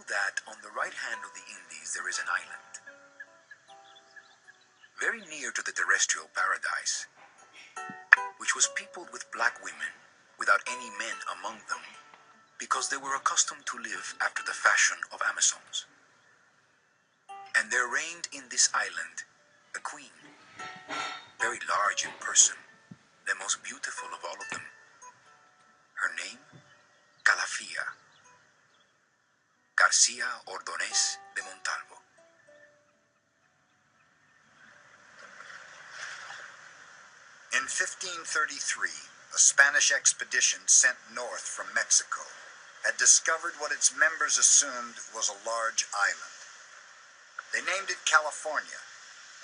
that on the right hand of the Indies there is an island, very near to the terrestrial paradise, which was peopled with black women without any men among them, because they were accustomed to live after the fashion of Amazons. And there reigned in this island a queen, very large in person, the most beautiful of all of them. Her name, Calafia, Garcia Ordonez de Montalvo. In 1533, a Spanish expedition sent north from Mexico had discovered what its members assumed was a large island. They named it California,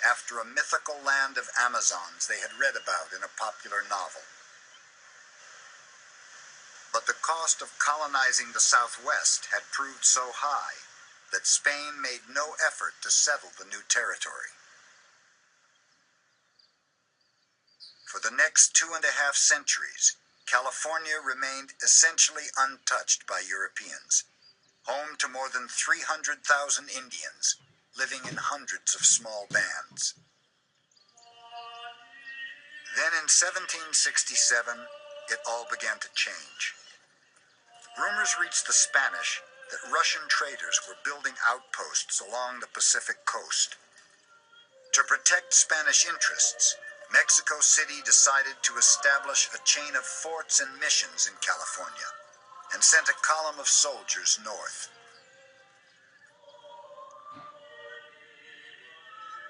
after a mythical land of Amazons they had read about in a popular novel. But the cost of colonizing the Southwest had proved so high that Spain made no effort to settle the new territory. For the next 2.5 centuries, California remained essentially untouched by Europeans, home to more than 300,000 Indians living in hundreds of small bands. Then in 1767, it all began to change. Rumors reached the Spanish that Russian traders were building outposts along the Pacific coast. To protect Spanish interests, Mexico City decided to establish a chain of forts and missions in California and sent a column of soldiers north.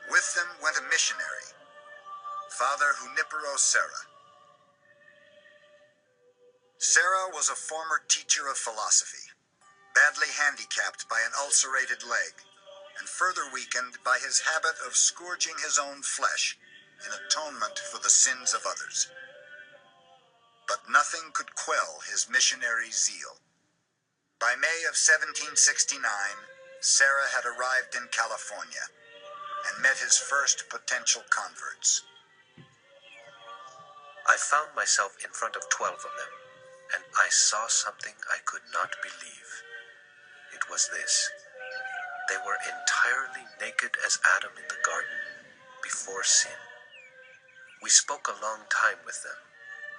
With them went a missionary, Father Junipero Serra. Serra was a former teacher of philosophy, badly handicapped by an ulcerated leg, and further weakened by his habit of scourging his own flesh in atonement for the sins of others. But nothing could quell his missionary zeal. By May of 1769, Serra had arrived in California and met his first potential converts. I found myself in front of 12 of them, and I saw something I could not believe. It was this. They were entirely naked as Adam in the garden, before sin. We spoke a long time with them,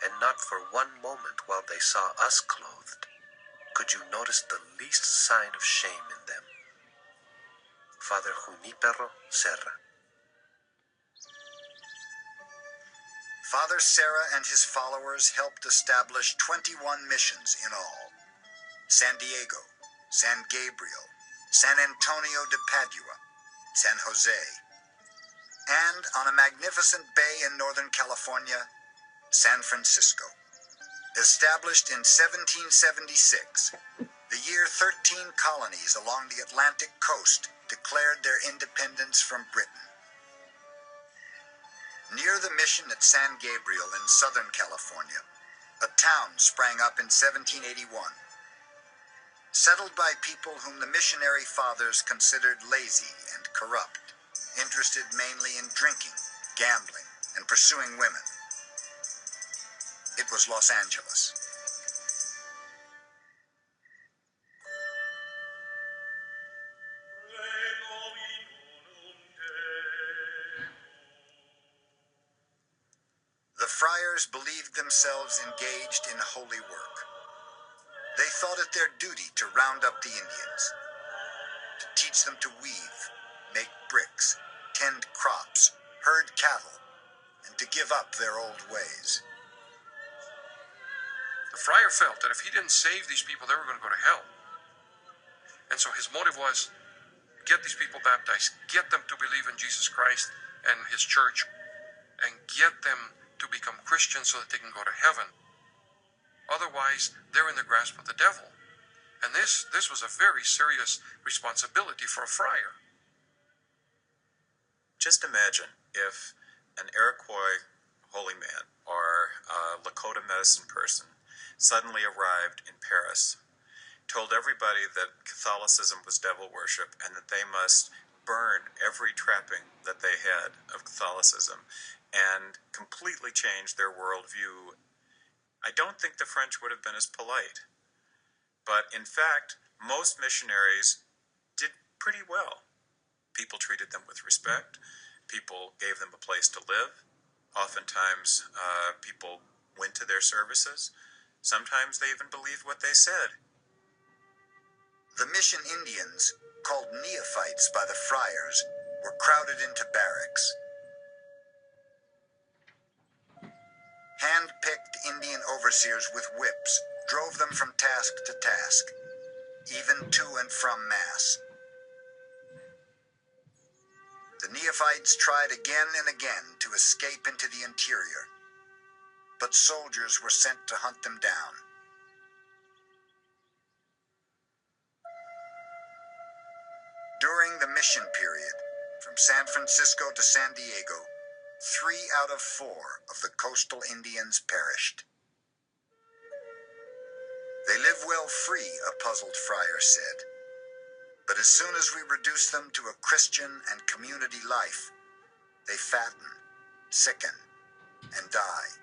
and not for one moment while they saw us clothed could you notice the least sign of shame in them. Father Junipero Serra. Father Serra and his followers helped establish 21 missions in all: San Diego, San Gabriel, San Antonio de Padua, San Jose, and on a magnificent bay in Northern California, San Francisco. Established in 1776, the year 13 colonies along the Atlantic coast declared their independence from Britain. Near the mission at San Gabriel in Southern California, a town sprang up in 1781. Settled by people whom the missionary fathers considered lazy and corrupt, interested mainly in drinking, gambling, and pursuing women. It was Los Angeles. The friars believed themselves engaged in holy work. They thought it their duty to round up the Indians, to teach them to weave, make bricks, tend crops, herd cattle, and to give up their old ways. The friar felt that if he didn't save these people, they were going to go to hell. And so his motive was, get these people baptized, get them to believe in Jesus Christ and his church, and get them to become Christians so that they can go to heaven. Otherwise, they're in the grasp of the devil. And this was a very serious responsibility for a friar. Just imagine if an Iroquois holy man or a Lakota medicine person suddenly arrived in Paris, told everybody that Catholicism was devil worship and that they must burn every trapping that they had of Catholicism and completely change their worldview. I don't think the French would have been as polite. But in fact, most missionaries did pretty well. People treated them with respect. People gave them a place to live. Oftentimes, people went to their services. Sometimes they even believed what they said. The mission Indians, called neophytes by the friars, were crowded into barracks. Hand-picked Indian overseers with whips drove them from task to task, even to and from Mass. The neophytes tried again and again to escape into the interior, but soldiers were sent to hunt them down. During the mission period, from San Francisco to San Diego, 3 out of 4 of the coastal Indians perished. They live well free, a puzzled friar said. But as soon as we reduce them to a Christian and community life, they fatten, sicken, and die.